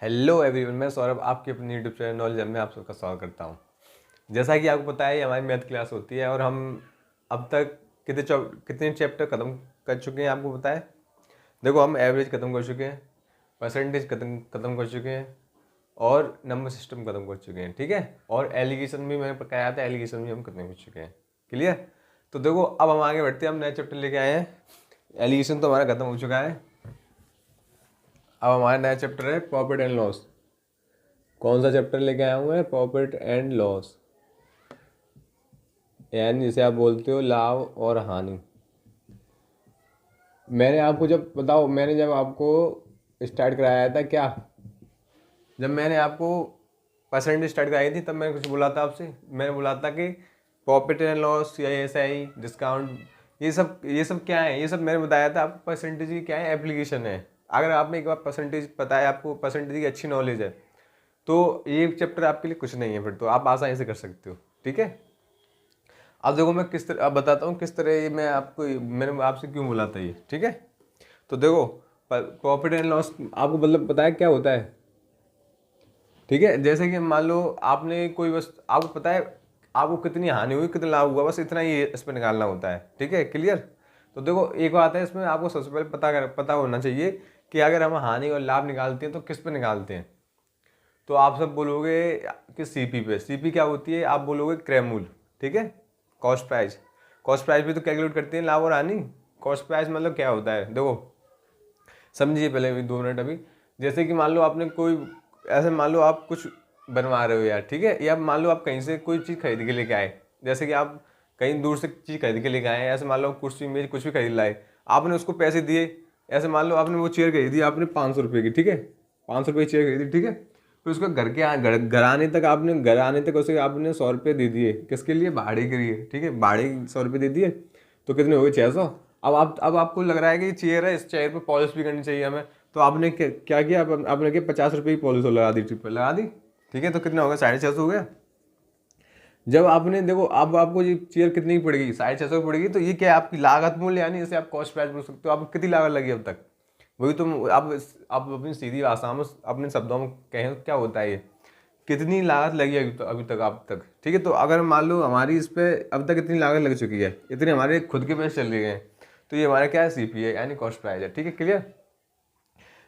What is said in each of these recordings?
Hello everyone, मैं सौरभ आपके अपनी यूट्यूब चैनल नॉलेज में आप सबका स्वागत करता हूं। जैसा कि आपको पता है, हमारी मैथ क्लास होती है और हम अब तक कितने चैप्टर ख़त्म कर चुके हैं आपको पता है। देखो, हम एवरेज ख़त्म कर चुके हैं, परसेंटेज ख़त्म कर चुके हैं और नंबर सिस्टम ख़त्म कर चुके हैं, ठीक है। और एलिगेशन भी मैंने पकाया था, एलिगेशन भी हम ख़त्म कर चुके हैं। क्लियर? तो देखो, अब हम आगे बढ़ते हैं। हम नए चैप्टर लेके आए हैं। एलिगेशन तो हमारा ख़त्म हो चुका है। अब हमारा नया चैप्टर है प्रॉफिट एंड लॉस। कौन सा चैप्टर लेके आया हूँ मैं? प्रॉफिट एंड लॉस, यानी जिसे आप बोलते हो लाभ और हानि। मैंने जब आपको स्टार्ट कराया था क्या, जब मैंने आपको परसेंटेज स्टार्ट कराई थी, तब मैंने कुछ बोला था आपसे। मैंने बोला था कि प्रॉफिट एंड लॉस या SI डिस्काउंट, ये सब क्या है। ये सब मैंने बताया था आपको। परसेंटेज की क्या है, एप्लीकेशन है। अगर आपने एक बार परसेंटेज पता है, आपको परसेंटेज की अच्छी नॉलेज है, तो ये चैप्टर आपके लिए कुछ नहीं है। फिर तो आप आसानी से कर सकते हो, ठीक है। अब देखो, मैं किस तरह अब बताता हूँ किस तरह ये मैंने आपसे क्यों बोला था ये, ठीक है। तो देखो, प्रॉफिट एंड लॉस आपको मतलब पता है क्या होता है, ठीक है। जैसे कि मान लो आपने कोई वस्तु, आपको पता है आपको कितनी हानि हुई, कितना लाभ हुआ, बस इतना ही इस पर निकालना होता है, ठीक है। क्लियर? तो देखो, एक बात है इसमें, आपको सबसे पहले पता होना चाहिए कि अगर हम हानि और लाभ निकालते हैं तो किस पे निकालते हैं। तो आप सब बोलोगे कि CP पे। CP क्या होती है? आप बोलोगे क्रय मूल्य, ठीक है। कॉस्ट प्राइस, कॉस्ट प्राइस भी तो कैलकुलेट करते हैं लाभ और हानि। कॉस्ट प्राइस मतलब क्या होता है, देखो समझिए पहले भी 2 मिनट अभी। जैसे कि मान लो आपने कोई, ऐसे मान लो आप कुछ बनवा रहे हो यार, ठीक है। या मान लो आप कहीं से कोई चीज़ खरीद के लेके आए, जैसे कि आप कहीं दूर से चीज़ खरीद के लेके आए हैं। ऐसे मान लो कुर्सी मेज कुछ भी खरीद लाए, आपने उसको पैसे दिए। ऐसे मान लो आपने वो चेयर खरीदी आपने 500 रुपये की, ठीक है। 500 रुपये की चेयर खरीदी, ठीक है। फिर उसको घर आने तक उसे आपने 100 रुपये दे दिए। किसके लिए? भाड़े के लिए, ठीक है। भाड़े 100 रुपये दे दिए, तो कितने हो गए? 600। अब आपको लग रहा है कि ये चेयर है, इस चेयर पे पॉलिश भी करनी चाहिए हमें। तो आपने क्या किया? आपने क्या 50 रुपये की पॉलिश लगा दी, ट्रिप पे लगा दी, ठीक है। तो कितना हो गया? 650 हो गया। जब आपने देखो, अब आपको ये चेयर कितनी की पड़ेगी? 650 की पड़ेगी। तो ये क्या है? आपकी लागत मूल्य, यानी इसे आप कॉस्ट प्राइस बोल सकते हो। आपको कितनी लागत लगी अब तक? वही तुम आप अपनी सीधी भाषा में अपने शब्दों में कहें तो क्या होता है ये, कितनी लागत लगी अभी तक आप तक, ठीक है। तो अगर मान लो हमारी इस पे अब तक इतनी लागत लग चुकी है, इतने हमारे खुद के पैसे चले गए हैं, तो ये हमारा क्या है? CP है, यानी कॉस्ट प्राइस है, ठीक है। क्लियर?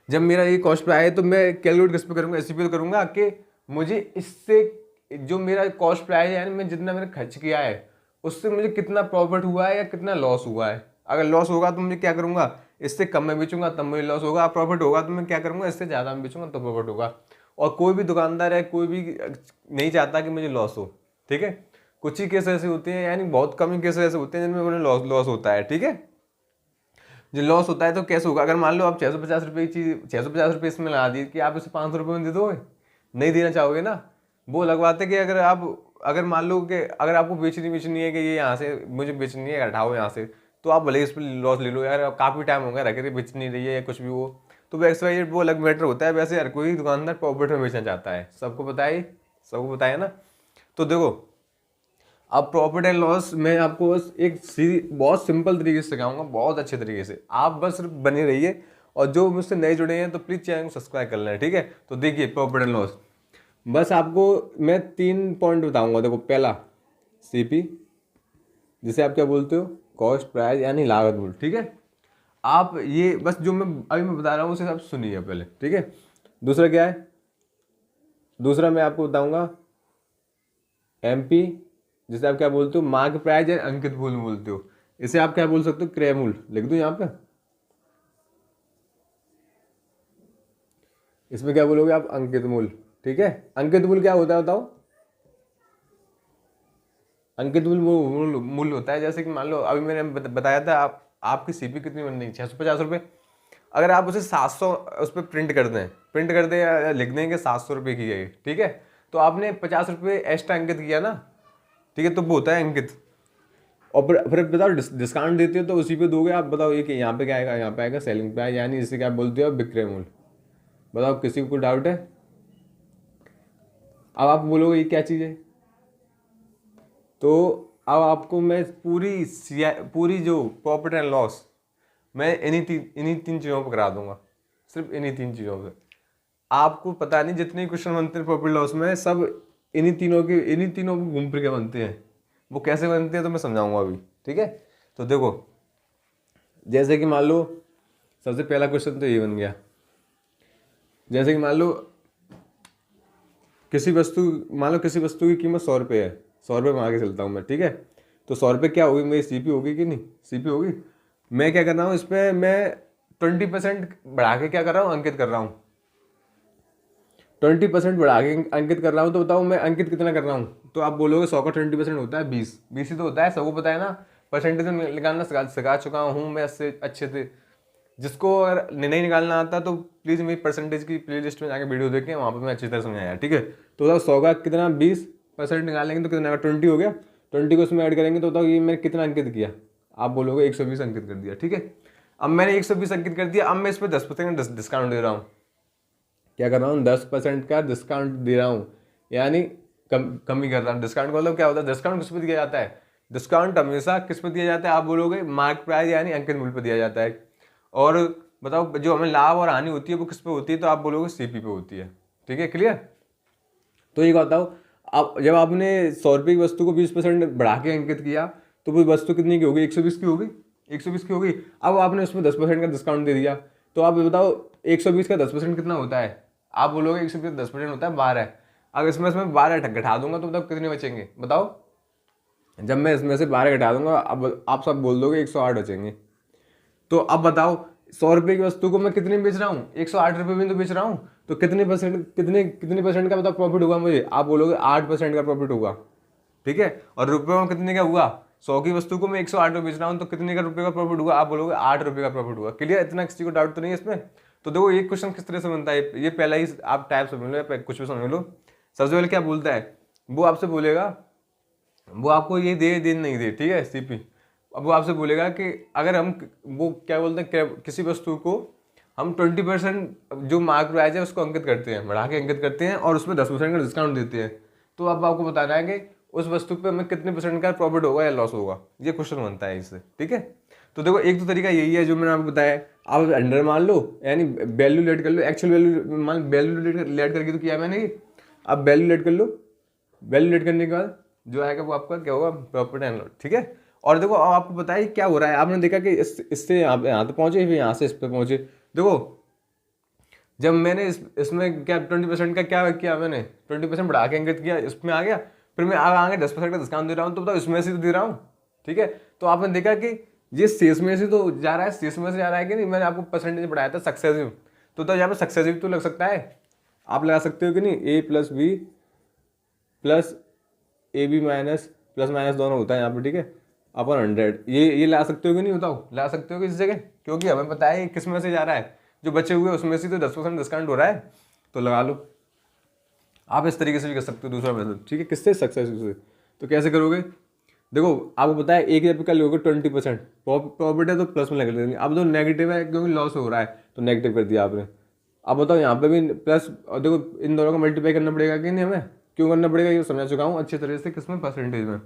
जब मेरा ये कॉस्ट प्राइस है तो मैं कैलकुलेट किस पे करूँगा? SCP पे करूँगा कि मुझे इससे जो मेरा कॉस्ट प्राइस है, यानी मैं जितना मैंने खर्च किया है उससे मुझे कितना प्रॉफिट हुआ है या कितना लॉस हुआ है। अगर लॉस होगा तो मुझे क्या करूँगा? इससे कम में बेचूंगा तब मुझे लॉस होगा। प्रॉफिट होगा तो मैं क्या करूँगा? इससे ज़्यादा में बेचूंगा तो प्रॉफिट होगा। और कोई भी दुकानदार है, कोई भी नहीं चाहता कि मुझे लॉस हो, ठीक है। कुछ ही केस ऐसे होते हैं, यानी बहुत कम ही केस ऐसे होते हैं जिनमें उन्हें लॉस होता है, ठीक है। जो लॉस होता है तो कैसे होगा? अगर मान लो आप 650 रुपये की चीज़, 650 रुपये इसमें लगा दी कि आप इसे 500 रुपये में दे दोगे, नहीं देना चाहोगे ना। वो अलग बात है कि अगर मान लो कि अगर आपको बेचनी है कि ये यहाँ से मुझे बेचनी है, हटाओ यहाँ से, तो आप भले इस पर लॉस ले लो यार। काफ़ी टाइम हो गया रखे थे, बेच नहीं रही है या कुछ भी हो, तो XYZ वो अलग मैटर होता है। वैसे हर कोई दुकानदार प्रॉफिट में बेचना चाहता है, सबको पता है ना। तो देखो, अब प्रॉफिट एंड लॉस मैं आपको बस एक सीधी बहुत सिंपल तरीके से सिखाऊंगा, बहुत अच्छे तरीके से। आप बस सिर्फ बने रहिए, और जो मुझसे नए जुड़े हैं तो प्लीज़ चैनल को सब्सक्राइब कर लें, ठीक है। तो देखिए, प्रॉफिट एंड लॉस बस आपको मैं 3 पॉइंट बताऊंगा। देखो, पहला CP, जिसे आप क्या बोलते हो? कॉस्ट प्राइस, यानी लागत मूल्य, ठीक है। आप ये बस जो मैं बता रहा हूँ उसे आप सुनिए पहले, ठीक है। दूसरा क्या है? दूसरा मैं आपको बताऊंगा MP, जिसे आप क्या बोलते हो? मार्क प्राइस या अंकित मूल्य बोलते हो। इसे आप क्या बोल सकते हो? क्रय मूल्य। लिख दूं यहाँ पे? इसमें क्या बोलोगे आप? अंकित मूल्य, ठीक है। अंकित मूल्य क्या होता है बताओ? अंकित मूल्य होता है, जैसे कि मान लो अभी मैंने बताया था, आपकी CP कितनी बन रही? 650 रुपये। अगर आप उसे 700 उस पर प्रिंट कर दें या लिख दें कि 700 रुपये की है, ठीक है। तो आपने 50 रुपये एक्स्ट्रा अंकित किया ना, ठीक है, तो वो होता है अंकित। और फिर बताओ, डिस्काउंट देते हो तो उसी पे दोगे आप। बताओ ये कि यहाँ पे क्या आएगा? यहाँ पे आएगा सेलिंग प्राइस, यानी इसे क्या बोलते हो? विक्रय मूल्य। बताओ, किसी को कोई डाउट है? अब आप बोलोगे ये क्या चीज़ है, तो अब आपको मैं पूरी जो प्रॉफिट एंड लॉस, मैं इन्हीं तीन चीज़ों पर करा दूंगा, सिर्फ इन्हीं 3 चीज़ों पे। आपको पता नहीं जितने क्वेश्चन बनते हैं प्रॉफिट लॉस में सब इन्हीं तीनों को घूम फिर के बनते हैं। वो कैसे बनते हैं तो मैं समझाऊंगा अभी, ठीक है। तो देखो जैसे कि मान लो सबसे पहला क्वेश्चन तो ये बन गया, जैसे कि मान लो किसी वस्तु की कीमत 100 रुपये है, 100 रुपये में आगे चलता हूँ मैं, ठीक है। तो 100 रुपये क्या होगी, मेरी सीपी होगी कि नहीं, सीपी होगी। मैं क्या कर रहा हूँ इस पर, मैं 20% बढ़ा के क्या कर रहा हूँ, अंकित कर रहा हूँ, 20% बढ़ा के अंकित कर रहा हूँ। तो बताओ मैं अंकित कितना कर रहा हूँ, तो आप बोलोगे 100 का 20% होता है 20, 20 ही तो होता है, सबको पता है ना। परसेंटेज निकालना सिखा चुका हूँ मैं अच्छे से। जिसको अगर नहीं निकालना आता तो प्लीज़ मेरी परसेंटेज की प्लेलिस्ट में जाके वीडियो देखें, वहाँ पर मैं अच्छी तरह समझाया, ठीक है। तो बताओ 100 का कितना 20% निकालेंगे तो कितना 20 हो गया, 20 को उसमें ऐड करेंगे तो बताओ ये मैंने कितना अंकित किया, आप बोलोगे 120 अंकित कर दिया, ठीक है। अब मैंने 120 अंकित कर दिया, अब मैं इस पर 10% डिस्काउंट दे रहा हूँ। क्या कर रहा हूँ, 10% का डिस्काउंट दे रहा हूँ, यानी कम ही कर रहा हूँ। डिस्काउंट का मतलब क्या होता है, डिस्काउंट किस पे दिया जाता है, डिस्काउंट हमेशा किस पे दिया जाता है, आप बोलोगे मार्क प्राइस यानी अंकित मूल्य पे दिया जाता है। और बताओ जो हमें लाभ और हानि होती है वो किस पे होती है, तो आप बोलोगे सीपी पे होती है, ठीक है, क्लियर। तो ये बताओ आप जब आपने 100 रुपये की वस्तु को 20% बढ़ा के अंकित किया तो वो वस्तु कितनी की होगी, 120 की होगी, 120 की होगी। अब आपने उसमें 10% का डिस्काउंट दे दिया, तो आप बताओ 120 का 10% कितना होता है, आप बोलोगे 120 का 10% होता है 12। अगर इसमें 12 घटा दूंगा तो बताओ कितने बचेंगे, बताओ। जब मैं इसमें से 12 घटा दूंगा अब आप सब बोल दोगे 108 बचेंगे। तो अब बताओ 100 रुपये की वस्तु को मैं कितने में बेच रहा हूँ, 108 रुपये में तो बेच रहा हूँ, तो कितने परसेंट का बताओ प्रॉफिट होगा मुझे, आप बोलोगे 8% का प्रॉफिट होगा, ठीक है। और रुपये में कितने का हुआ, 100 की वस्तु को मैं 108 रुपये बेच रहा हूँ तो कितने का रुपये का प्रॉफिट हुआ, आप बोलोगे 8 रुपये का प्रॉफिट हुआ, क्लियर। इतना किसी को डाउट तो नहीं है इसमें। तो देखो ये क्वेश्चन किस तरह से बनता है, ये पहला ही आप टाइप समझ लो या कुछ भी समझ लो। सबसे पहले क्या बोलता है, वो आपसे बोलेगा, वो आपको ये दे नहीं दे, ठीक है, सीपी। अब वो आपसे बोलेगा कि अगर हम, वो क्या बोलते हैं, किसी वस्तु को हम 20% जो मार्क प्राइस है उसको अंकित करते हैं, बढ़ा के अंकित करते हैं और उसमें 10% का डिस्काउंट देते हैं। तो अब आपको बताना है कि उस वस्तु पे हमें कितने परसेंट का प्रॉफिट होगा या लॉस होगा, ये क्वेश्चन बनता है इससे, ठीक है। तो देखो एक तो तरीका यही है जो मैंने आपको बताया, आप अंडर मान लो यानी वैल्यू लेट कर लो, एक्चुअल वैल्यू लेट करके तो किया मैंने, आप वैल्यू लेट कर लो, वैल्यू लेट करने के बाद जो आएगा वो आपका क्या होगा, प्रॉफिट एंड लॉस, ठीक है। और देखो अब आपको बताइए क्या हो रहा है, आपने देखा कि इससे यहाँ तक पहुंचे, फिर यहाँ से इस पे पहुंचे। देखो जब मैंने इसमें क्या 20% का क्या किया, मैंने 20% बढ़ा के अंकित किया, इसमें आ गया, फिर मैं आगे 10% का डिस्काउंट दे रहा हूँ, तो बताओ इसमें से तो दे रहा हूँ, ठीक है। तो आपने देखा कि ये शेष में से तो जा रहा है, शेष में से जा रहा है कि नहीं, मैंने आपको परसेंटेज बढ़ाया था सक्सेसिव, तो यहाँ पे सक्सेसिव तो लग सकता है, आप लगा सकते हो कि नहीं, a plus b plus a b minus plus minus दोनों होता है यहाँ पे, ठीक है, अपन 100, ये ला सकते हो कि नहीं, बताओ ला सकते हो कि इस जगह, क्योंकि हमें पता है किस में से जा रहा है, जो बचे हुए उसमें से तो 10% डिस्काउंट हो रहा है, तो लगा लो। आप इस तरीके से भी कर सकते हो दूसरा मेथड, ठीक है, किससे, सक्सेस से। तो कैसे करोगे, देखो आपको पता है एक जब का लोगे 20% प्रॉफिट है तो प्लस में लगा लेंगे, अब तो नेगेटिव है क्योंकि लॉस हो रहा है तो नेगेटिव कर दिया आपने। अब बताओ यहाँ पे भी प्लस, और देखो इन दोनों को मल्टीप्लाई करना पड़ेगा कि नहीं, हमें क्यों करना पड़ेगा ये समझा चुका हूँ अच्छी तरह से, किसमें, परसेंटेज में।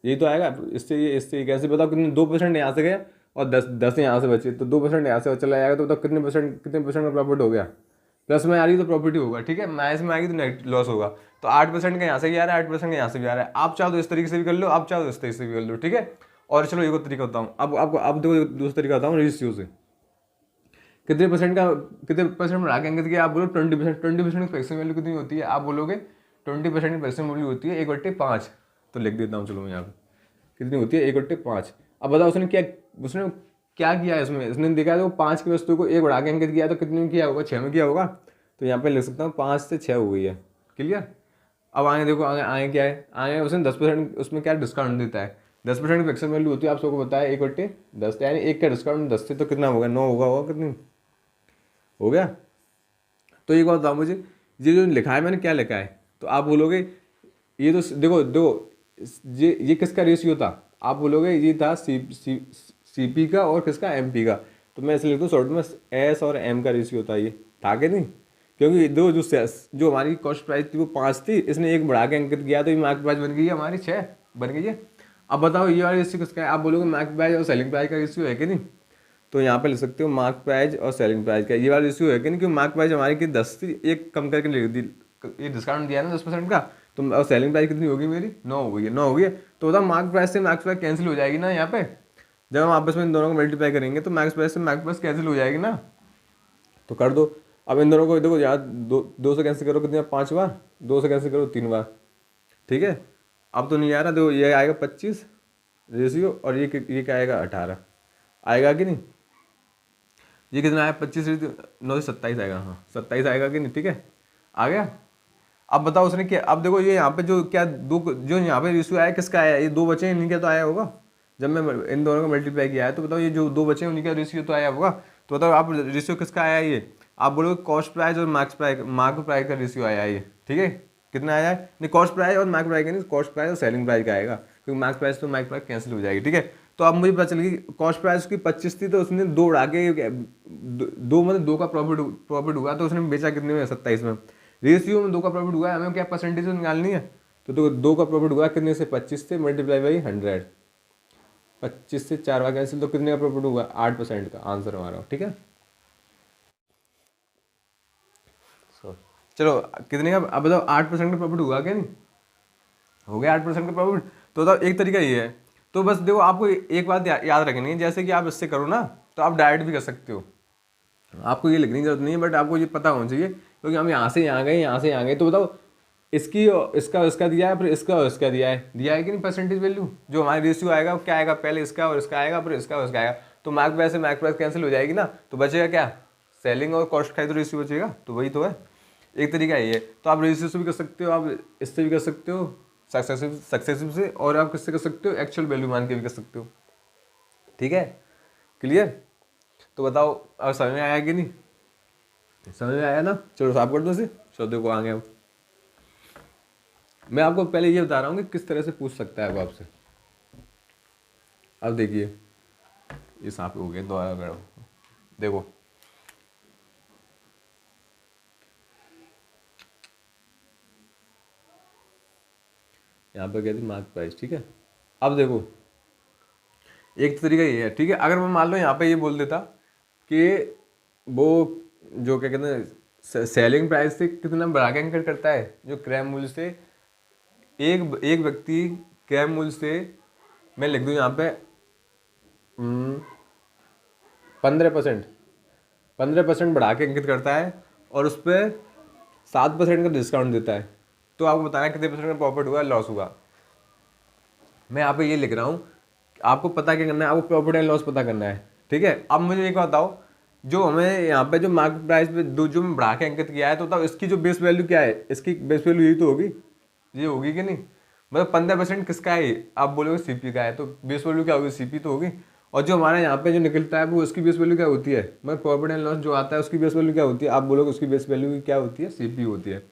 यही तो आएगा, इससे कैसे बताओ कितने, 2% यहाँ से गया और 10 यहाँ से बचे, तो 2% यहाँ से चला जाएगा, तो बताओ कितने परसेंट का प्रॉफिट हो गया, प्लस में आ रही तो प्रॉफिट ही होगा, ठीक है, माइनस में आएगी तो नेगेटिव लॉस होगा। तो 8% का यहाँ से भी आ रहा है, 8% का यहाँ से भी आ रहा है, आप चाहो तो इस तरीके से भी कर लो, आप चाहो तो इस तरीके से भी कर लो, ठीक है। और चलो एक और तरीका बताऊँ, अब आपको, अब देखो दूसरा तरीका बताऊँ रेशियो से, कितने परसेंट बढ़ा के अंकित किया, आप बोलो 20%, 20% की फ्रैक्शन वैल्यू कितनी होती है, आप बोलोगे 20% की फ्रैक्शन वैल्यू होती है 1/5, तो लिख देता हूँ चलो मैं यहाँ पे, कितनी होती है 1/5। अब बताओ उसने क्या किया है, इसने देखा है 5 की वस्तु को 1 बढ़ा के अंकित किया तो कितने में किया होगा, 6 में किया होगा, तो यहाँ पे लिख सकता हूँ 5 से 6 हो गई है, क्लियर। अब आगे देखो, आगे क्या है, आगे उसने 10% उसमें क्या डिस्काउंट देता है, 10% की फ्रैक्शन वैल्यू होती है, आप सबको बताया 1/10, यानी 1 का डिस्काउंट 10 से तो कितना होगा, 9 होगा कितनी हो गया। तो एक बात बताओ मुझे, ये जो लिखा है मैंने क्या लिखा है, तो आप बोलोगे ये तो देखो ये किसका रेशियो था, आप बोलोगे ये था सीपी का और किसका, एमपी का। तो मैं इसलिए लिख दूँ शॉर्ट में, एस और एम का रेशियो था, ये था कि नहीं, क्योंकि दो जो हमारी कॉस्ट प्राइस थी वो 5 थी, इसने 1 बढ़ा के अंकित किया तो ये मार्केट प्राइस बन गई है हमारी 6 बन गई है। अब बताओ ये वाला रेशियो किसका है, आप बोलोगे मार्केट प्राइस और सेलिंग प्राइस का रेशियो है कि नहीं, तो यहाँ पे लिख सकते हो मार्क प्राइस और सेलिंग प्राइस का ये वाला रेशियो है कि नहीं, क्योंकि मार्क प्राइस हमारी की 10 थी, एक कम करके लिख दी, ये डिस्काउंट दिया है ना 10% का, तो और सेलिंग प्राइस कितनी होगी मेरी 9 हो गई है, 9 हो गई है। तो बताओ मार्क प्राइस से मार्क प्राइस कैंसिल हो जाएगी ना यहाँ पे, जब हम आपस में इन दोनों को मल्टीप्लाई करेंगे तो मार्क प्राइस से मार्क प्राइस कैंसिल हो जाएगी ना। तो कर दो। अब इन दोनों को देखो यार, दो से कैंसिल करो कितनी बार, 5 बार, 2 से कैंसिल करो 3 बार, ठीक है। अब तो नहीं आ रहा, देखो ये आएगा 25 रेशियो और ये क्या आएगा 18 आएगा कि नहीं, ये कितना आया 25 9 से 27 आएगा, हाँ 27 आएगा कि नहीं, ठीक है आ गया। अब बताओ उसने क्या, अब देखो ये यहाँ पे जो क्या दो जो यहाँ पे रेशियो आया किसका आया, ये दो बचे हैं इन्हीं का तो आया होगा, जब मैं इन दोनों का मल्टीप्लाई किया है। तो बताओ ये जो दो बचे हैं उन्हीं का रेशियो तो आया होगा। तो बताओ आप रेशियो किसका आया ये, आप बोलोगे कॉस्ट प्राइस और मार्क प्राइस का रेशियो आया ये, ठीक है। कितना आया है, नहीं कॉस्ट प्राइस और मार्क प्राइस का नहीं, कॉस्ट प्राइस और सेलिंग प्राइस का आएगा, क्योंकि मार्क प्राइस तो मार्क प्राइस कैंसिल हो जाएगी, ठीक है। तो अब मुझे पता चल गई कॉस्ट प्राइस की 25 थी, तो उसने 2 उड़ा के दो मतलब 2 का प्रॉफिट हुआ, तो उसने बेचा कितने में 27 में। रेशियो में 2 का प्रॉफिट हुआ है, हमें क्या परसेंटेज निकालनी है, तो 2 का प्रॉफिट हुआ कितने से 25 से मल्टीप्लाई बाई 100, 25 से 4 बार कैंसिल, तो कितने का प्रॉफिट हुआ 8% का आंसर हमारा, ठीक है। चलो कितने का, अब बताओ 8% का प्रॉफिट हुआ क्या नहीं, हो गया 8% का प्रॉफिट। तो बताओ एक तरीका ये है, तो बस देखो आपको एक बात याद रखनी है, जैसे कि आप इससे करो ना तो आप डायरेक्ट भी कर सकते हो, आपको ये लिखने की जरूरत नहीं है, बट आपको ये पता होना चाहिए, क्योंकि हम यहाँ से यहाँ गए, यहाँ से यहाँ गए। तो बताओ इसकी इसका दिया है, फिर इसका दिया है कि नहीं परसेंटेज वैल्यू, जो हमारा रेशियो आएगा वो क्या आएगा, पहले इसका और इसका आएगा, फिर इसका और इसका आएगा। तो मार्क प्राइस से मार्क प्राइस कैंसिल हो जाएगी ना, तो बचेगा क्या, सेलिंग और कॉस्ट का ही तो रेशियो बचेगा, तो वही तो है। एक तरीका ये है, तो आप रेशियो से भी कर सकते हो, आप इससे भी कर सकते हो सक्सेसिव से, और आप किससे कर सकते हो एक्चुअल वैल्यू मान के भी कर सकते हो, ठीक है क्लियर। तो बताओ अब समझ में आया कि नहीं, समझ में आया ना, चलो साफ कर दो इसे, चलो देखो आ गया। मैं आपको पहले ये बता रहा हूँ कि किस तरह से पूछ सकता है वो आपसे। अब देखिए ये साफ हो गया, दोबारा करो, देखो यहाँ पर कहती मार्क प्राइस, ठीक है। अब देखो एक तरीका ये है, ठीक है, अगर मैं मान लो यहाँ पे ये बोल देता कि वो जो क्या कहते हैं सेलिंग प्राइस से कितना बढ़ा के अंकट करता है, जो क्रय मूल्य से एक व्यक्ति क्रय मूल्य से, मैं लिख दूँ यहाँ पे 15% बढ़ा के अंकित करता है और उस पर 7% का डिस्काउंट देता है, तो आपको बताना कितने परसेंट का प्रॉफिट हुआ लॉस हुआ। मैं यहाँ पे ये लिख रहा हूँ, आपको पता क्या करना है, आपको प्रॉफिट एंड लॉस पता करना है, ठीक है। अब मुझे एक बात बताओ, जो हमें यहाँ पे जो मार्क प्राइस पे जो मैं बढ़ा के अंकित किया है, तो बताओ इसकी जो बेस वैल्यू क्या है, इसकी बेस वैल्यू यही तो होगी, ये होगी कि नहीं, मतलब 15% किसका है, आप बोलोगे सीपी का है, तो बेस वैल्यू क्या होगी, सीपी तो होगी। और जो हमारे यहाँ पे जो निकलता है वो उसकी बेस वैल्यू क्या होती है, मतलब प्रॉफिट एंड लॉस जो आता है उसकी बेस वैल्यू क्या होती है, आप बोलोगे उसकी बेस वैल्यू क्या होती है, सीपी होती है।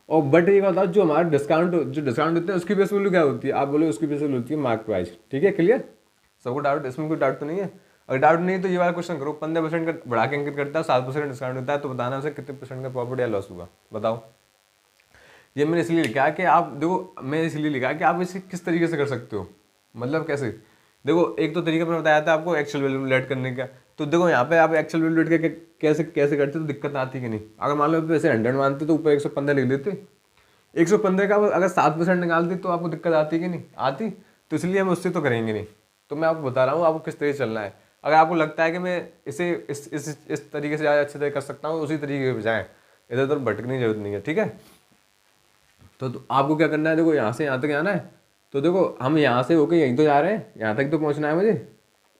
और बट ये बताओ जो हमारा डिस्काउंट होता है उसकी बेस वैल्यू क्या होती है, आप बोलोगे उसकी बेस वैल्यू होती है मार्क प्राइस, ठीक है क्लियर। सबको डाउट, इसमें कोई डाउट तो नहीं है, अगर डाउट नहीं है तो ये वाला क्वेश्चन करो, 15% का बढ़ा के अंकित करता है, 7% डिस्काउंट होता है, तो बताना उसे कितने परसेंट का प्रॉफिट या लॉस हुआ, बताओ। ये मैंने इसलिए लिखा है कि आप देखो, मैं इसलिए लिखा है कि आप इसे किस तरीके से कर सकते हो, मतलब कैसे, देखो एक तो तरीका मैंने बताया था आपको एक्चुअल वैल्यू लेट करने का, तो देखो यहाँ पे आप एक्चुअल वैल्यू लेट करके कैसे कैसे करते तो दिक्कत आती कि नहीं। अगर मान लो वैसे 100 मानते तो ऊपर 115 लिख देते, 115 का अगर 7% निकालते तो आपको दिक्कत आती कि नहीं आती, तो इसलिए हम उससे तो करेंगे नहीं। तो मैं आपको बता रहा हूँ आपको किस तरीके से चलना है, अगर आपको लगता है कि मैं इसे इस तरीके से ज़्यादा अच्छे तरह कर सकता हूँ, उसी तरीके से जाएँ, इधर उधर भटकने की जरूरत नहीं है, ठीक है। तो आपको क्या करना है, देखो यहाँ से यहाँ तक आना है, तो देखो हम यहाँ से होके यहीं तो जा रहे हैं, यहाँ तक तो पहुँचना है मुझे,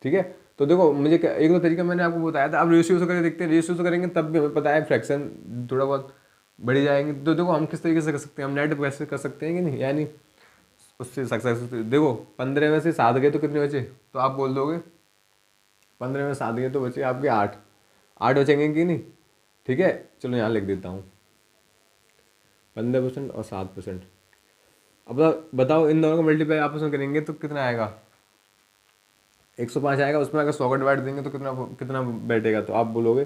ठीक है। तो देखो मुझे एक दो तरीका मैंने आपको बताया था, अब रेशियो से करके देखते हैं, रेशियो से करेंगे तब भी हमें पता है फ्रैक्शन थोड़ा बहुत बढ़ जाएंगे। तो देखो हम किस तरीके से कर सकते हैं, हम नेट कैसे कर सकते हैं कि नहीं, यानी उससे सक्सेस। देखो 15 में से 7 गए तो कितने बचे, तो आप बोल दोगे 15 में 7 गए तो बचे आपके 8 बचेंगे कि नहीं, ठीक है। चलो यहाँ लिख देता हूँ 15% और 7%। अब बताओ इन दोनों का मल्टीप्लाई आपस में करेंगे तो कितना आएगा, 105 आएगा, उसमें अगर 100 का डिवाइड देंगे तो कितना कितना बैठेगा, तो आप बोलोगे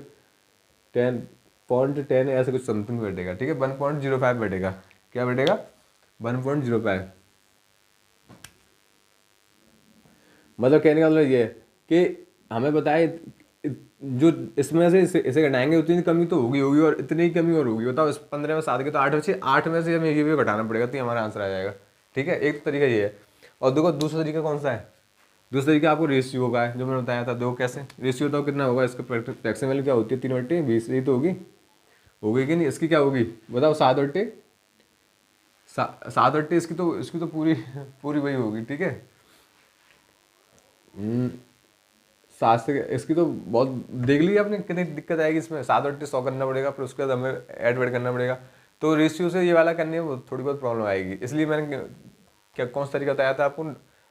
10.10 ऐसे कुछ समथिंग बैठेगा, ठीक है, 1.05 बैठेगा, क्या बैठेगा 1.05। मतलब कहने का मतलब ये है कि हमें बताए जो इसमें से इसे घटाएंगे उतनी कमी तो होगी होगी और इतनी ही कमी और होगी। बताओ, इस 15 में 7 के तो 8 बचे, 8 में से हमें ये भी घटाना पड़ेगा तो हमारा आंसर आ जाएगा। ठीक है, एक तरीका ये है। और देखो दूसरा तरीका कौन सा है, दूसरा तरीका आपको रेशियो का है, जो मैंने बताया था। देखो कैसे रेशियो, बताओ कितना होगा इसका, फ्रैक्शन वैल्यू क्या होती है, 3/20 यही तो होगी, होगी कि नहीं, इसकी क्या होगी बताओ, 7/7 इसकी तो पूरी पूरी वही होगी। ठीक है, 7 से इसकी तो बहुत देख ली आपने कितनी दिक्कत आएगी इसमें, 7/100 करना पड़ेगा, फिर उसके बाद हमें ऐड वेड करना पड़ेगा। तो रेशियो से ये वाला करने में थोड़ी बहुत प्रॉब्लम आएगी, इसलिए मैंने क्या कौन सा तरीका बताया था आपको,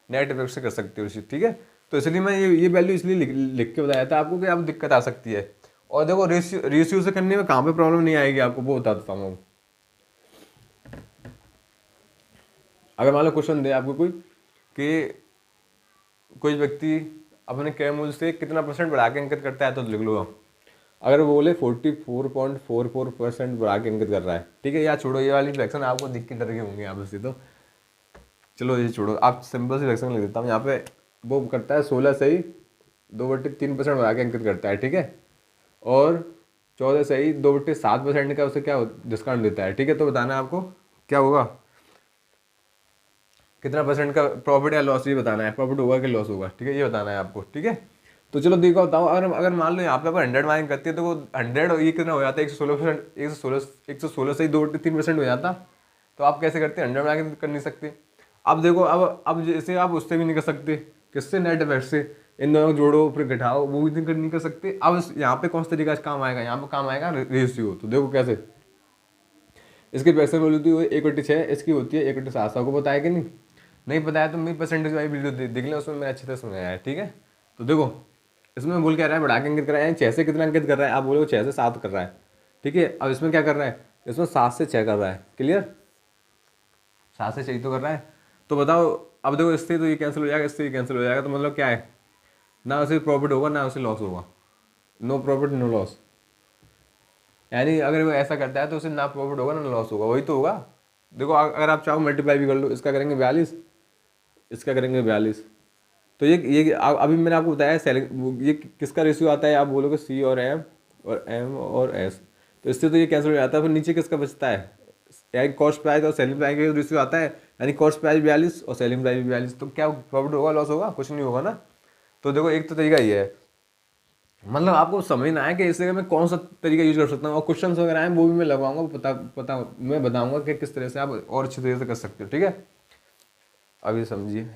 नेट इफेक्ट से कर सकते हो। ठीक है, तो इसलिए मैं ये वैल्यू इसलिए लिख के बताया था आपको कि आप दिक्कत आ सकती है। और देखो रेशियो से करने में कहाँ पे प्रॉब्लम नहीं आएगी आपको, वो बता देता हूँ। अगर मान लो क्वेश्चन दे आपको कि कोई व्यक्ति अपने क्रय मूल्य से कितना परसेंट बढ़ा के अंकित करता है, तो लिख लो आप। अगर वो बोले 44.44% बढ़ा के अंकित कर रहा है, ठीक है, या छोड़ो ये वाली फ्रैक्शन आपको दिख के डर के होंगे आप वैसे तो, चलो ये छोड़ो, आप सिंपल सी फ्रैक्शन लिख देता हूँ यहाँ पे। वो करता है 16 से ही 2/3% बढ़ा के अंकित करता है। ठीक है, और 14 से ही 2/7% का उसे क्या डिस्काउंट देता है। ठीक है, तो बताना है आपको क्या होगा, कितना परसेंट का प्रॉफिट या लॉस, ये बताना है, प्रॉफिट होगा कि लॉस होगा। ठीक है, ये बताना है आपको। ठीक है, तो चलो देखो बताओ, अगर अगर मान लो यहाँ पे 100 मार्किंग करती है तो वो 100 और ये कितना हो जाता है, 116%, 116 से ही 2/3% हो जाता। तो आप कैसे करते हैं, 100 मार्किंग कर नहीं सकते। अब देखो, अब जैसे आप उससे भी नहीं कर सकते, किससे, नेट इफेक्ट से, इन दोनों को जोड़ो फिर घटाओ, वो भी नहीं कर सकते। अब यहाँ पे कौन सा तरीका काम आएगा, यहाँ पे काम आएगा रेशियो। तो देखो कैसे, इसकी फ्रैक्शन वैल्यू होती है 1/6, इसकी होती है 1/7। सबको पता है कि नहीं, नहीं पता है तो मेरी परसेंटेज वाली वीडियो देख लें, उसमें मैंने अच्छी तरह समझाया है। ठीक है, तो देखो इसमें बोल क्या रहा है, बढ़ा के अंकित कर रहा है, 6 से कितना अंकित कर रहा है, आप बोलो 6 से 7 कर रहा है। ठीक है, अब इसमें क्या कर रहा है, इसमें 7 से 6 कर रहा है। क्लियर, 7 से 6 तो कर रहा है। तो बताओ, अब देखो इससे तो ये कैंसिल हो जाएगा, इससे ये कैंसिल हो जाएगा, तो मतलब क्या है, ना उसे प्रॉफिट होगा ना उसे लॉस होगा, नो प्रॉफिट नो लॉस। यानी अगर वो ऐसा करता है तो उसे ना प्रॉफिट होगा ना लॉस होगा, वही तो होगा। देखो अगर आप चाहो मल्टीप्लाई भी कर लो, इसका करेंगे 42, इसका करेंगे 42। तो ये अभी मैंने आपको बताया सेलिंग, ये किसका रेशियो आता है, आप बोलोगे सी और एम और एस। तो इससे तो ये कैंसिल हो जाता है, फिर नीचे किसका बचता है, यानी कॉस्ट प्राइस और सेलिंग प्राइस का रेशियो आता है, यानी कॉस्ट प्राइस 42 और सेलिंग प्राइस 42। तो क्या प्रॉफिट होगा लॉस होगा, कुछ नहीं होगा ना। तो देखो एक तो तरीका ये है, मतलब आपको समझना है कि इस जगह मैं कौन सा तरीका यूज कर सकता हूँ, और क्वेश्चन वगैरह हैं वो भी मैं लगाऊंगा, पता पता मैं बताऊंगा कि किस तरह से आप और अच्छी तरीके से कर सकते हो। ठीक है, अभी समझिए।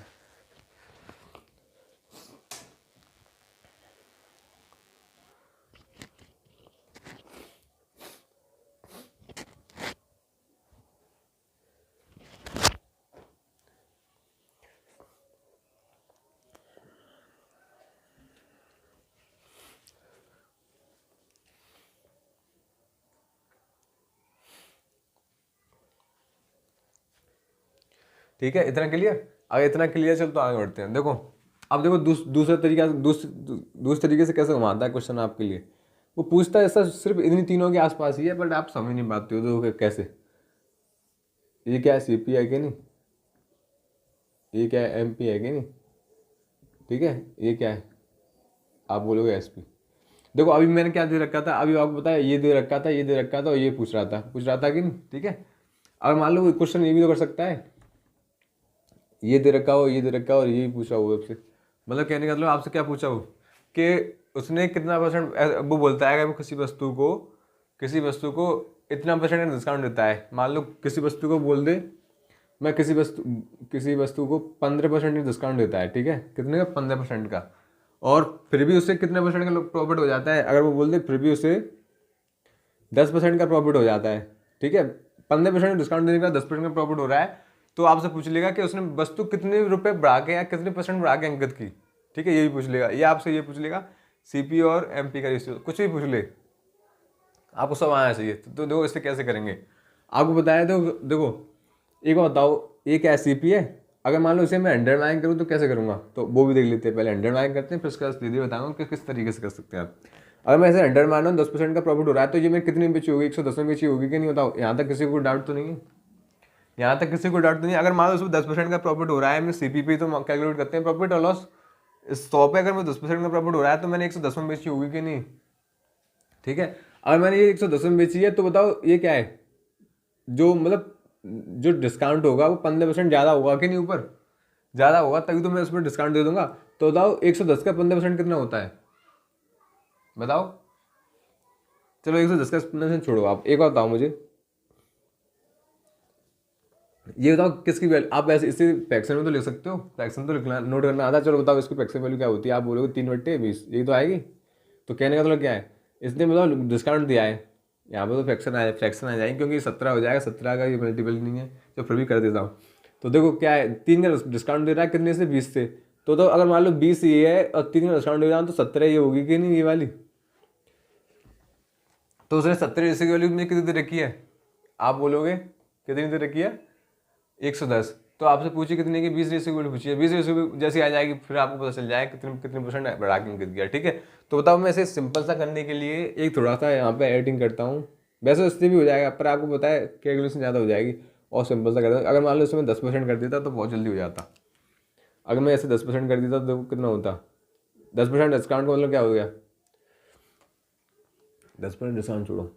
ठीक है, इतना क्लियर, अगर इतना क्लियर चल तो आगे बढ़ते हैं। देखो अब देखो दूसरा तरीका, दूसरे तरीके से कैसे घुमाता है क्वेश्चन आपके लिए। वो पूछता है ऐसा सिर्फ इन्हीं तीनों के आसपास ही है, बट आप समझ नहीं पाते हो। तो कैसे, ये क्या है, सीपी है कि नहीं, ये क्या है, एमपी है कि नहीं, ठीक है, ये क्या है, आप बोलोगे एसपी। देखो अभी मैंने क्या दे रखा था, अभी आपको बताया, ये दे रखा था, ये दे रखा था, और ये पूछ रहा था कि नहीं। ठीक है, अगर मान लो क्वेश्चन ये भी तो कर सकता है, ये दे रखा हो, ये दे रखा हो, और ये भी पूछा हो आपसे, मतलब कहने का मतलब आपसे क्या पूछा हो कि उसने कितना परसेंट, वो बोलता है अगर वो किसी वस्तु को इतना परसेंट डिस्काउंट देता है। मान लो किसी वस्तु को बोल दे, मैं किसी वस्तु को 15% डिस्काउंट देता है। ठीक है, कितने का, 15% का, और फिर भी उससे कितने परसेंट का प्रॉफिट हो जाता है। अगर वो बोल दे फिर भी उसे 10% का प्रॉफिट हो जाता है। ठीक है, 15% डिस्काउंट देने का 10% का प्रॉफिट हो रहा है, तो आपसे पूछ लेगा कि उसने वस्तु कितने रुपए बढ़ा के या कितने परसेंट बढ़ा के अंकित की। ठीक है, ये भी पूछ लेगा, ये आपसे ये पूछ लेगा सीपी और एमपी का रेशियो, कुछ भी पूछ ले, आपको सब आना चाहिए। तो देखो इससे कैसे करेंगे, आपको बताया। तो देखो एक बार बताओ, ये क्या सीपी है, अगर मान लो इसे मैं 100 मार्किंग करूँ तो कैसे करूँगा, तो वो भी देख लेते हैं। पहले 100 मार्किंग करते हैं, फिर उसके बाद सीधे बताऊँगा कि किस तरीके से कर सकते हैं आप। अगर मैं इसे 100 मान रहा हूँ, 10% का प्रॉफिट हो रहा है, तो ये मेरी कितनी बेची होगी, 110 में बेची होगी कि नहीं, बताओ। यहाँ तक किसी को डाउट तो नहीं है, यहाँ तक किसी को डाउट तो नहीं। अगर मान लो उसमें 10% का प्रॉफिट हो रहा है, मैं सीपी पे तो कैलकुलेट करते हैं प्रॉफिट और लॉस, इस 100 पे अगर मैं 10% का प्रॉफिट हो रहा है तो मैंने 110 में बेची होगी कि नहीं, ठीक है। अगर मैंने ये 110 में बेची है तो बताओ ये क्या है, जो मतलब जो डिस्काउंट होगा वो 15% ज़्यादा होगा कि नहीं, ऊपर ज़्यादा होगा तभी तो मैं उसमें डिस्काउंट दे दूंगा। तो बताओ 110 का 15% कितना होता है, बताओ। चलो 110 का 15% छोड़ो, आप एक और बताओ मुझे, ये बताओ किसकी वैल्यू, आप ऐसे इसे फ्रैक्शन में तो लिख सकते हो, फ्रैक्शन तो लिखना नोट करना आता है। चलो बताओ इसकी फ्रैक्शन वैल्यू क्या होती है, आप बोलोगे 3/20, यही तो आएगी। तो कहने का मतलब क्या है, इसने बताओ डिस्काउंट दिया है, यहाँ पे तो फ्रैक्शन आ जाएगी क्योंकि 17 हो जाएगा, 17 का ये मल्टीपल नहीं है, तो फिर भी कर देता हूँ। तो देखो क्या है, 3 का डिस्काउंट दे रहा है कितने से, 20 से। तो अगर मान लो 20 ये है और 3 का डिस्काउंट दे रहा हूँ तो 17 ये होगी कि नहीं, ये वाली। तो उसने 17 जैसे की वैल्यू मुझे कितनी दे रखी है, आप बोलोगे कितनी दे रखी है, 110। तो आपसे पूछिए कितने की, 20 रेशियो की पूछिए, 20 रेशियो जैसी आ जाएगी फिर आपको पता चल जाएगा कितने कितने परसेंट बढ़ा के इंगित किया, ठीक है। तो बताओ मैं इसे सिंपल सा करने के लिए एक थोड़ा सा यहाँ पे एडिटिंग करता हूँ, वैसे इससे भी हो जाएगा पर आपको पता है कैलकुलेशन ज़्यादा हो जाएगी, और सिंपल सा करता हूँ। अगर मान लो इसमें 10% कर देता तो बहुत जल्दी हो जाता। अगर मैं ऐसे 10% कर देता तो कितना होता, 10% डिस्काउंट का मतलब क्या हो गया, 10% डिस्काउंट छोड़ो,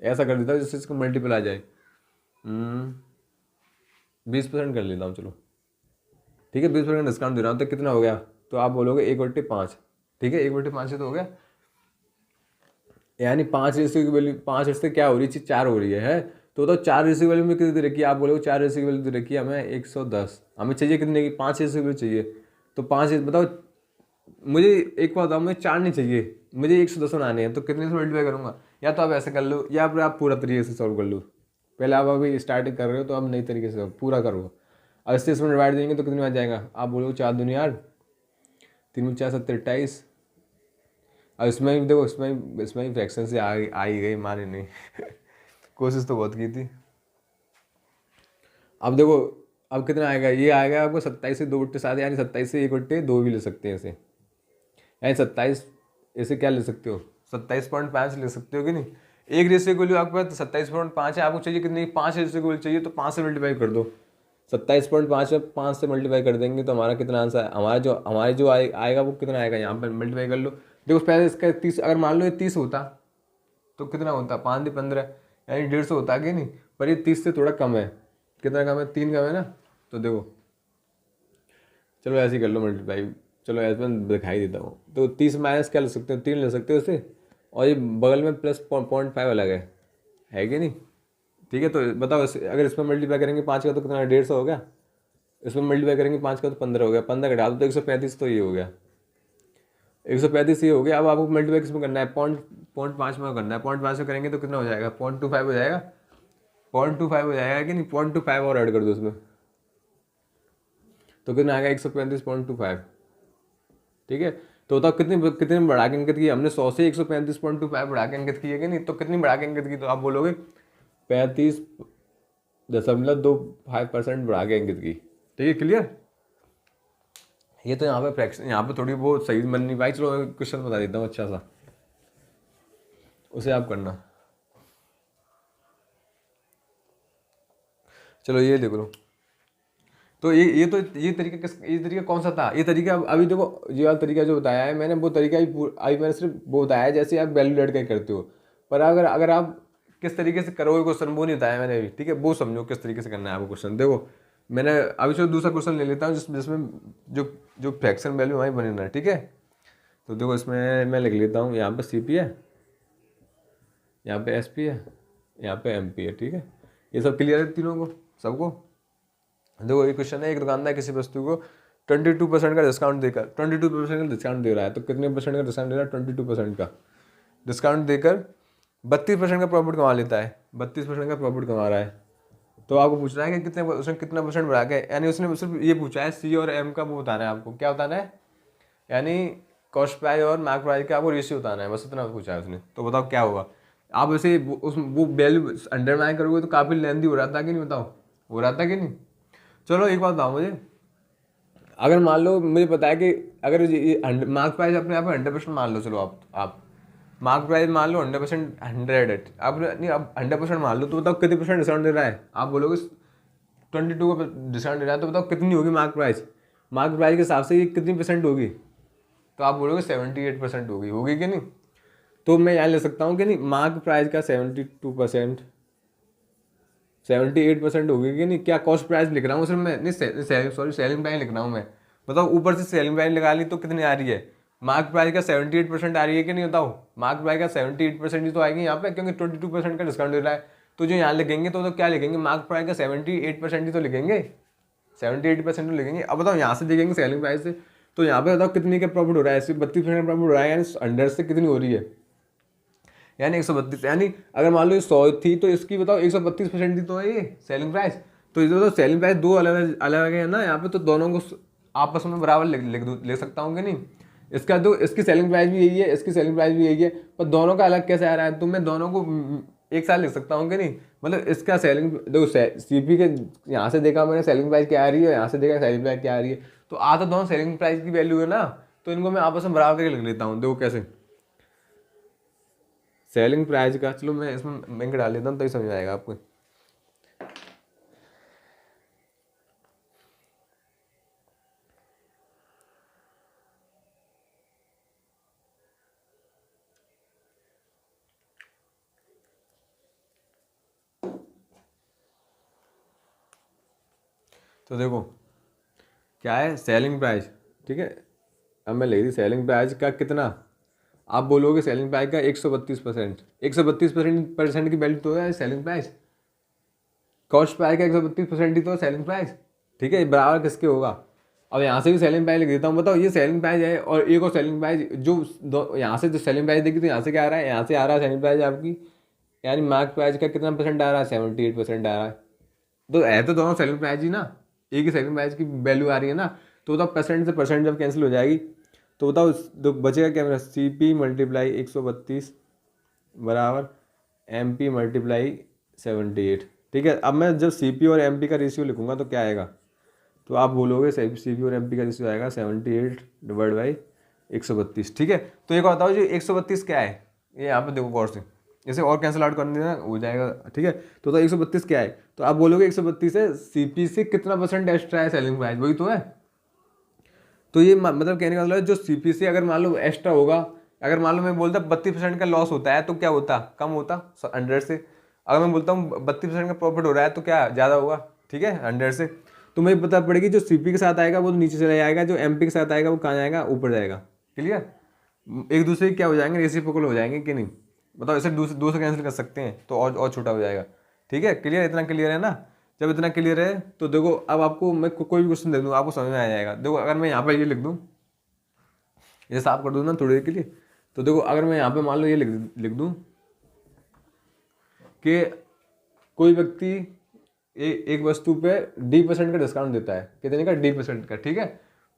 ऐसा कर देता जिससे इसको मल्टीपल आ जाए, 20% कर लेता हूँ, चलो ठीक है। 20% डिस्काउंट दे रहा हूँ तो कितना हो गया, तो आप बोलोगे 1/5, ठीक है, 1/5 से तो हो गया, यानी 5 रेशियो की वैल्यू, 5 से क्या हो रही है, 4 हो रही है। तो 4 रेशियो की वैल्यू में कितनी दे रखी है, आप बोलोगे 4 रेशियो की वैल्यू दे रखी है हमें 110, हमें चाहिए कितने की, 5 रेशियो की वैल्यू चाहिए। तो 5 बताओ मुझे, एक बात बताओ, मुझे 4 नहीं चाहिए, मुझे 110 बनाने हैं, तो कितने से मल्टीप्लाई करूँगा, या तो आप ऐसे कर लो या फिर आप पूरा तरीके से सॉल्व कर लो। पहले आप अभी स्टार्टिंग कर रहे हो तो आप नई तरीके से पूरा करो। अब इसमें डिवाइड देंगे तो कितने में आ जाएगा, आप बोलोगे 4 दूनी 8, 3 4 7 28। अब इसमें भी देखो, इसमें भी फ्रैक्शन से आ ही गई, माने नहीं कोशिश तो बहुत की थी। अब देखो अब कितना आएगा, ये आएगा आपको 27 से 2/7, यानी 27 से 1/2 भी ले सकते हैं इसे, यानी 27 इसे क्या ले सकते हो, 27.5 ले सकते हो कि नहीं। एक रेशियो की वैल्यू आपके पास 27.5 है, आपको चाहिए कितनी, 5 रेशियो की वैल्यू चाहिए, तो 5 से मल्टीप्लाई कर दो। 27.5 में 5 से मल्टीप्लाई कर देंगे तो हमारा कितना आंसर है, हमारे जो आएगा वो कितना आएगा, यहाँ पर मल्टीप्लाई कर लो। देखो पहले इसका 30, अगर मान लो ये 30 होता तो कितना होता, 5 × 15 यानी 150 होता कि नहीं, पर ये 30 से थोड़ा कम है, कितना कम है, 3 कम है ना। तो देखो चलो ऐसे ही कर लो मल्टीप्लाई, चलो ऐसे मैं दिखाई देता हूँ। तो 30 माइनस क्या ले सकते हो, 3 ले सकते हो इसे, और ये बगल में प्लस 0.5 अलग है कि नहीं, ठीक है। तो बताओ अगर इसमें मल्टीप्लाई करेंगे 5 का तो कितना, 150 हो गया, इसमें मल्टीप्लाई करेंगे 5 का तो 15 हो गया, 15 घटा दो तो 135, तो ये हो गया 135, ये हो गया। अब आपको मल्टीप्लाई किसमें करना है, 0.5 में करना है, 0.5 में करेंगे तो कितना हो जाएगा, 0.25 हो जाएगा, 0.25 हो जाएगा कि नहीं, 0.25 और ऐड कर दो उसमें, तो कितना आएगा 135.25, ठीक है। तो बताओ कितनी कितने बढ़ा के अंकित की हमने, 100 से 135.25 बढ़ा के अंकित किए कि नहीं, तो कितनी बढ़ा के अंकित की, तो आप बोलोगे 35.25% बढ़ा के अंकित की, ठीक है, क्लियर। ये तो यहाँ पे फ्रैक्शन, यहाँ पे थोड़ी बहुत सही बन नहीं पाई, चलो क्वेश्चन बता देता हूँ अच्छा सा, उसे आप करना। चलो ये देख लो, तो ये तरीका कौन सा था, ये तरीका अभी देखो, ये वाला तरीका जो बताया है मैंने, वो तरीका अभी मैंने सिर्फ वो बताया है जैसे आप वैल्यू ऐड करते हो, पर अगर आप किस तरीके से करोगे क्वेश्चन वो नहीं बताया मैंने अभी, ठीक है, वो समझो किस तरीके से करना है आपको क्वेश्चन। देखो मैंने अभी चलो दूसरा क्वेश्चन ले लेता हूँ जिसमें जो जो फ्रैक्शन वैल्यू वहीं बनी है, ठीक है। तो देखो इसमें मैं लिख लेता हूँ, यहाँ पे CP है, यहाँ पे SP है, यहाँ पे MP है, ठीक है। ये सब क्लियर है तीनों को, सबको। देखो ये क्वेश्चन है, एक दुकानदार किसी वस्तु को 22% का डिस्काउंट देकर 22% का डिस्काउंट दे रहा है, तो कितने परसेंट का डिस्काउंट दे रहा है, 22% का डिस्काउंट देकर 32% का प्रॉफिट कमा लेता है, 32% का प्रॉफिट कमा रहा है। तो आपको पूछ रहा है कि उसने कितना परसेंट बढ़ा के, यानी उसने सिर्फ ये पूछा है C और M का वो बताना है आपको, क्या बताना है, यानी कॉस्ट प्राइस और मार्क प्राइस का आपको रेशियो बताना है, बस इतना पूछा है उसने। तो बताओ क्या होगा, आप वैसे वो वैल्यू अंडरलाइन करोगे तो काफ़ी लेंथी हो रहा था कि नहीं, बताओ हो रहा था कि नहीं। चलो एक बात बताओ मुझे, अगर मान लो मुझे पता है कि अगर ये मार्क प्राइस अपने आप 100% मान लो, चलो आप मार्क प्राइस मान लो 100%, 100 आप नहीं, अब 100% मान लो, तो बताओ कितने परसेंट डिस्काउंट दे रहा है, आप बोलोगे 22 का डिस्काउंट दे रहा है, तो बताओ कितनी होगी मार्क प्राइस। मार्केट प्राइस के हिसाब से ये कितनी परसेंट होगी, तो आप बोलोगे 78% होगी कि नहीं। तो मैं यहाँ ले सकता हूँ कि नहीं, मार्केट प्राइस का 72%, 78% होगी कि नहीं। क्या कॉस्ट प्राइस लिख रहा हूँ सिर्फ मैं, नहीं सेलिंग प्राइस लिख रहा हूँ मैं। बताओ ऊपर से सेलिंग प्राइस लगा ली तो कितनी आ रही है, मार्केट प्राइस का 78% आ रही है कि नहीं, बताओ। मार्केट प्राइस का 78% ही तो आएगी यहाँ पे, क्योंकि 22% का डिस्काउंट दे रहा है। तो जो यहाँ लिखेंगे तो क्या लिखेंगे, मार्केट प्राइस का 78% ही तो लिखेंगे, 78% तो लिखेंगे। अब बताओ यहाँ से देखेंगे सेलिंग प्राइस से, तो यहाँ पे बताओ कितनी का प्रॉफिट हो रहा है, सिर्फ 32% प्रॉफिट हो रहा है, यानी 100 से कितनी हो रही है, यानी 132। यानी अगर मान लो ये 100 थी तो इसकी बताओ 132% ही तो है ये सेलिंग प्राइस। तो ये तो सेलिंग प्राइस दो अलग अलग है ना यहाँ पे, तो दोनों को आपस में बराबर ले सकता हूँ कि नहीं। इसका तो इसकी सेलिंग प्राइस भी यही है, इसकी सेलिंग प्राइस भी यही है, पर दोनों का अलग कैसे आ रहा है, तो मैं दोनों को एक साथ लिख सकता हूँ कि नहीं। मतलब इसका सेलिंग देखो सीपी के यहाँ से देखा मैंने सेलिंग प्राइस क्या आ रही है, यहाँ से देखा सेलिंग प्राइस क्या आ रही है, तो आ तो दोनों सेलिंग प्राइस की वैल्यू है ना, तो इनको मैं आपस में बराबर करके लिख लेता हूँ। देखो कैसे, सेलिंग प्राइस का, चलो मैं इसमें बैंक डाल देता हूँ तो ही समझ आएगा आपको। तो देखो क्या है सेलिंग प्राइस, ठीक है। अब मैं ले दी सेलिंग प्राइस का कितना, आप बोलोगे सेलिंग प्राइस का 132%, 132% की वैल्यू तो है सेलिंग प्राइस, कॉस्ट प्राइस का 132% ही तो सेलिंग प्राइस, ठीक है। बराबर किसके होगा। अब यहाँ से भी सेलिंग प्राइस लिख देता हूँ, बताओ ये सेलिंग प्राइस है और एक और सेलिंग प्राइस, जो यहाँ से जो सेलिंग प्राइस देखी तो यहाँ से क्या आ रहा है, यहाँ से आ रहा है सेलिंग प्राइस आपकी, यानी मार्केट प्राइस का कितना परसेंट आ रहा है, 78% आ रहा है। तो है तो दोनों सेलिंग प्राइस ही ना, एक ही सेलिंग प्राइस की वैल्यू आ रही है ना। तो बताओ परसेंट से परसेंट जब कैंसिल हो जाएगी तो बताओ तो बचेगा क्या मेरा, सी पी मल्टीप्लाई 132 बराबर एम पी मल्टीप्लाई 78, ठीक है। अब मैं जब सी पी और एम पी का रेशियो लिखूंगा तो क्या आएगा, तो आप बोलोगे सी पी और एम पी का रेशियो आएगा 78 डिवाइड बाई 132, ठीक है। तो एक बताओ जो 132 क्या है, ये यहाँ पे देखो गौर से, इसे और कैंसिल आउट कर देना हो जाएगा, ठीक है। तो 132 क्या है, तो आप बोलोगे 132 है, सीपी से कितना परसेंट एक्स्ट्रा है सेलिंग प्राइस, वही तो है। तो ये मतलब कहने का मतलब है जो सीपी से अगर मान लो एक्स्ट्रा होगा, अगर मान लो मैं बोलता 32% का लॉस होता है तो क्या होता, कम होता 100 से। अगर मैं बोलता हूँ 32% का प्रॉफिट हो रहा है तो क्या ज़्यादा होगा, ठीक है 100 से। तो मुझे पता पड़ेगी जो सीपी के साथ आएगा वो तो नीचे चला जाएगा, जो एमपी के साथ आएगा वो कहाँ जाएगा, ऊपर जाएगा। क्लियर, एक दूसरे क्या हो जाएंगे, रेसिप्रोकल हो जाएंगे कि नहीं। बताओ इसे दो से कैंसिल कर सकते हैं तो और छोटा हो जाएगा, ठीक है। क्लियर, इतना क्लियर है ना। जब इतना क्लियर है तो देखो अब आपको मैं कोई भी क्वेश्चन दे दूँ आपको समझ में आ जाएगा। देखो अगर मैं यहाँ पर ये लिख दूँ, ये साफ कर दूँ ना थोड़ी देर के लिए, तो देखो अगर मैं यहाँ पे मान लो ये लिख दूँ कि कोई व्यक्ति एक वस्तु पे D% का डिस्काउंट देता है, कितने का, D% का, ठीक है।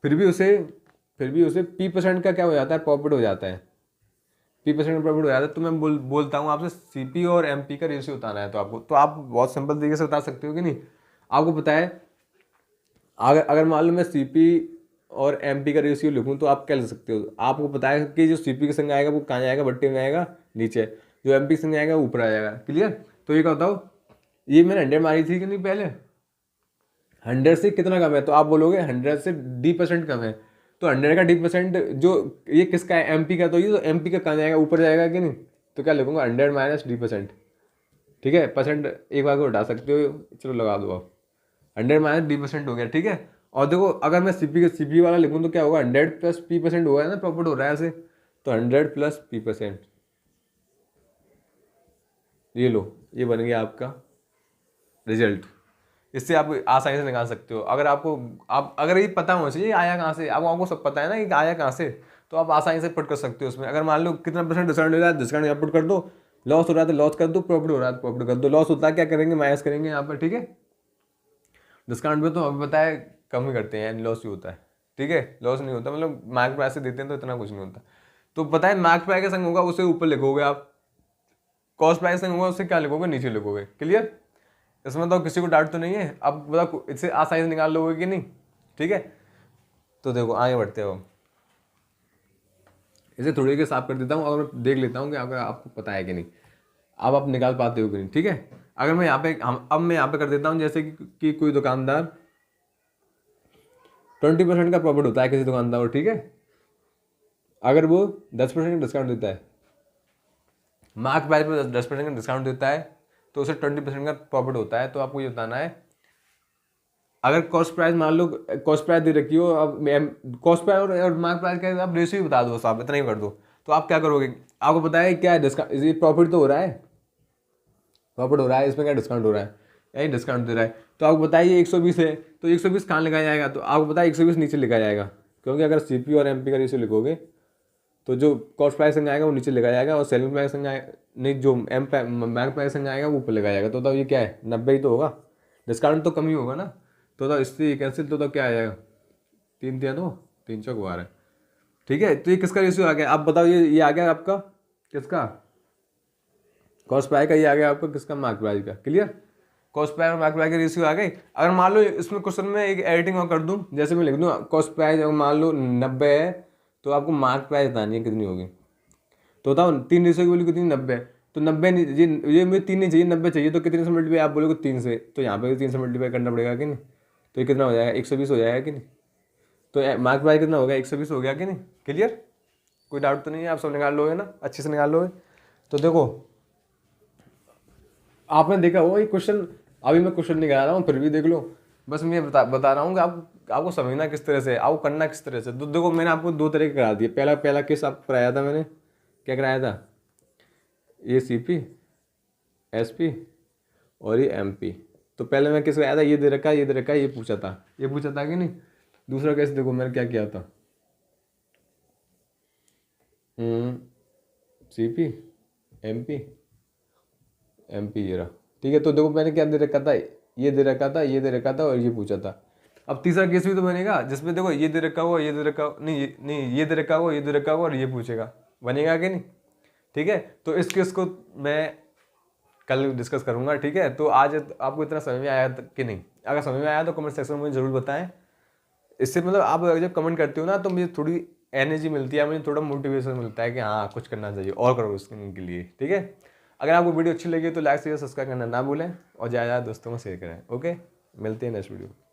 फिर भी उसे P% का क्या हो जाता है, प्रॉफिट हो जाता है, P% का प्रॉफिट हो जाता है। तो मैं बोलता हूँ आपसे सीपी और एमपी का रेशियो बताना है, तो आपको तो आप बहुत सिंपल तरीके से बता सकते हो कि नहीं। आपको पता है अगर मान लो मैं सीपी और एमपी का रेशियो लिखूँ तो आप क्या लिख सकते हो, आपको पता है कि जो सीपी के संग आएगा वो कहाँ जाएगा, बट्टे में आएगा नीचे, जो एमपी के संग आएगा ऊपर आ जाएगा। क्लियर, तो ये क्या बताओ, ये मैंने 100 मारी थी कि नहीं पहले, 100 से कितना कम है, तो आप बोलोगे 100 से D% कम है। तो 100 का D% जो ये किसका है, एमपी का, तो ये तो एमपी का कहाँ जाएगा, ऊपर जाएगा कि नहीं। तो क्या लिखूंगा 100 माइनस D%, ठीक है। परसेंट एक बार को हटा सकते हो, चलो लगा दो आप, 100 माइनस D% हो गया, ठीक है। और देखो अगर मैं सीपी वाला लिखूँ तो क्या होगा, 100 प्लस P% होगा ना, प्रॉफिट हो रहा है ऐसे, तो 100 प्लस P%, ये लो, ये बन गया आपका रिजल्ट। इससे आप आसानी से निकाल सकते हो। अगर आपको अगर ये पता होना चाहिए आया कहाँ से, आपको सब पता है ना कि आया कहाँ से, तो आप आसानी से पुट कर सकते हो उसमें। अगर मान लो कितना परसेंट डिस्काउंट हो रहा है, डिस्काउंट यहाँ पुट कर दो, लॉस हो रहा है तो लॉस कर दो, प्रॉफिट हो रहा है तो प्रॉफिट कर दो। लॉस होता है क्या करेंगे, माइनस करेंगे यहाँ पर, ठीक है। डिस्काउंट में तो अभी पता है कम ही करते हैं, लॉस ही होता है, ठीक है। लॉस नहीं होता, मतलब मार्केट प्राइस से देते हैं तो इतना कुछ नहीं होता। तो पता है मार्केट प्राइस का संग होगा उसे ऊपर लिखोगे आप, कॉस्ट प्राइस संग होगा उससे क्या लिखोगे, नीचे लिखोगे। क्लियर, इसमें तो किसी को डाउट तो नहीं है। अब बताओ इससे आसानी से निकाल लोगे कि नहीं, ठीक है। तो देखो आगे बढ़ते हो, इसे थोड़ी के साफ कर देता हूँ और मैं देख लेता हूँ कि अगर आपको पता है कि नहीं, अब आप निकाल पाते हो कि नहीं, ठीक है। अगर मैं यहाँ पे अब मैं यहाँ पे कर देता हूँ, जैसे कि कोई दुकानदार 20% का प्रॉफिट होता है किसी दुकानदार को, ठीक है। अगर वो 10% का डिस्काउंट देता है, मार्क प्राइस पर 10% का डिस्काउंट देता है, तो उसे 20% का प्रॉफिट होता है। तो आपको ये बताना है, अगर कॉस्ट प्राइस मान लो कॉस्ट प्राइस दे रखी हो, अब कॉस्ट प्राइस और मार्क प्राइस का आप रेशियो भी बता दो, साहब इतना ही कर दो, तो आप क्या करोगे, आपको पता है क्या है डिस्काउंट, ये प्रॉफिट तो हो रहा है, प्रॉफिट हो रहा है, इसमें क्या डिस्काउंट हो रहा है, यही डिस्काउंट दे रहा है। तो आपको बताइए 120 है, तो 120 कहाँ लिखा जाएगा, तो आपको पता है 120 नीचे लिखा जाएगा, क्योंकि अगर सीपी और एमपी का रेशियो लिखोगे तो जो कॉस्ट प्राइस संग आएगा वो नीचे लिखा जाएगा, और सेलिंग प्राइस संग आएगा नहीं, जो मार्क प्राइस संग आएगा वो ऊपर लिखा जाएगा। तो ये क्या है, 90 ही तो होगा, डिस्काउंट तो कम ही होगा ना। तो इससे कैंसिल, तो क्या आ जाएगा, 3 3 2 3 चौक 12, ठीक है। तो ये किसका रेशियो आ गया, आप बताओ, ये आ गया आपका किसका, कॉस्ट प्राइस का, ये आ गया आपका किसका, मार्क प्राइस का। क्लियर, कॉस्ट प्राइस और मार्क प्राइस का रेशियो आ गई। अगर मान लो इसमें क्वेश्चन में एक एडिटिंग और कर दूं, जैसे मैं लिख दूं कॉस्ट प्राइस अगर मान लो 90 है, तो आपको मार्क प्राइस बतानी है कितनी होगी। तो बताओ 3 रेशियो की वैल्यू कितनी, 90 है, तो 90 ये मुझे 3 नहीं चाहिए, 90 चाहिए, तो कितने से मल्टीप्लाई, आप बोलोगे 3 से, तो यहाँ पे 3 से मल्टीप्लाई करना पड़ेगा कि नहीं। तो ये कितना हो जाएगा, 120 हो जाएगा कि नहीं। तो मार्क प्राइस कितना हो गया, 120 हो गया कि नहीं। क्लियर, कोई डाउट तो नहीं है, आप सब निकाल लोगे ना, अच्छे से निकाल लोगे। तो देखो आपने देखा हो ये क्वेश्चन, अभी मैं क्वेश्चन नहीं करा रहा हूँ, फिर भी देख लो, बस मैं बता रहा हूँ कि आपको समझना किस तरह से, आपको करना किस तरह से। तो देखो मैंने आपको 2 तरह के करा दिए। पहला केस आपको कराया था मैंने, क्या कराया था, ये सीपी एसपी और ये एमपी। तो पहले मैं किस कराया था, ये दे रखा है, ये दे रखा है, ये पूछा था कि नहीं। दूसरा केस देखो मैंने क्या किया था, सीपी एमपी ये रहा, ठीक है। तो देखो मैंने क्या दे रखा था, ये दे रखा था, ये दे रखा था और ये पूछा था। अब तीसरा केस भी तो बनेगा जिसमें देखो ये दे रखा हुआ, ये दे रखा नहीं ये दे रखा हुआ, ये दे रखा हुआ और ये पूछेगा, बनेगा कि नहीं। ठीक है, तो इस केस को मैं कल डिस्कस करूंगा, ठीक है। तो आज आपको इतना समझ में आया कि नहीं, अगर समझ में आया तो कमेंट सेक्शन में मुझे ज़रूर बताएं। इससे मतलब आप जब कमेंट करते हो ना, तो मुझे थोड़ी एनर्जी मिलती है, मुझे थोड़ा मोटिवेशन मिलता है कि हाँ कुछ करना चाहिए और करो उसके लिए, ठीक है। अगर आपको वीडियो अच्छी लगी तो लाइक शेयर सब्सक्राइब करना ना भूलें और ज़्यादा दोस्तों को शेयर करें। ओके, मिलते हैं नेक्स्ट वीडियो।